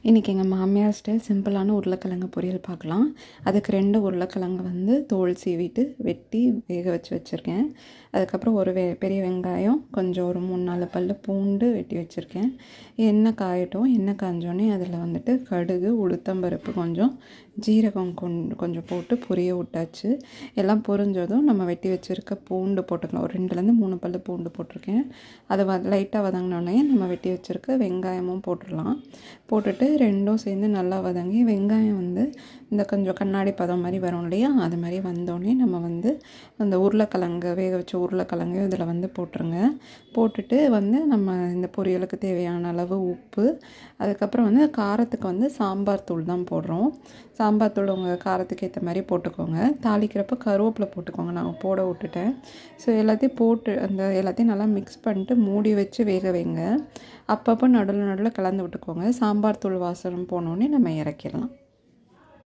இன்றைக்கி எங்கள் மாமியார் ஸ்டைல் சிம்பிளான உருளைக்கிழங்கு பொரியல் பார்க்கலாம். அதுக்கு 2 உருளைக்கிழங்கு வந்து தோல் சீவிட்டு வெட்டி வேக வச்சுருக்கேன். அதுக்கப்புறம் ஒரு பெரிய வெங்காயம், கொஞ்சம் ஒரு 3-4 பல் பூண்டு வெட்டி வச்சுருக்கேன். எண்ணெய் காயட்டும். எண்ணெய் காஞ்சோடனே அதில் வந்துட்டு கடுகு, உளுத்தம்பருப்பு, கொஞ்சம் ஜீரகம் கொஞ்சம் போட்டு பொரிய விட்டாச்சு. எல்லாம் பொரிஞ்சதும் நம்ம வெட்டி வச்சுருக்க பூண்டு போட்டுக்கலாம். ஒரு 2-3 பல் பூண்டு போட்டிருக்கேன். அதை லைட்டாக வதங்கினோடனே நம்ம வெட்டி வச்சுருக்க வெங்காயமும் போட்டுடலாம். போட்டுட்டு ரெண்டும் சேர்ந்து நல்லா வதங்கி வெங்காயம் வந்து இந்த கொஞ்சம் கண்ணாடி பதம் மாதிரி வரும் இல்லையா, அது மாதிரி வந்தோடனே நம்ம வந்து அந்த உருளைக்கிழங்கு வேக வச்ச உருளைக்கிழங்கையும் இதில் வந்து போட்டுருங்க. போட்டுட்டு வந்து நம்ம இந்த பொரியலுக்கு தேவையான அளவு உப்பு, அதுக்கப்புறம் வந்து காரத்துக்கு வந்து சாம்பார் தூள் தான் போடுறோம். சாம்பார் தூள் உங்கள் காரத்துக்கு ஏற்ற மாதிரி போட்டுக்கோங்க. தாளிக்கிறப்ப கருவேப்பிலை போட்டுக்கோங்க, நான் போட விட்டுட்டேன். ஸோ எல்லாத்தையும் போட்டு எல்லாத்தையும் நல்லா மிக்ஸ் பண்ணிட்டு மூடி வச்சு வேக வைங்க. அப்பப்போ நடுவில் கலந்து விட்டுக்கோங்க. சாம்பார் தூள் வாசனம் போனோடனே நம்ம இறக்கிடலாம்.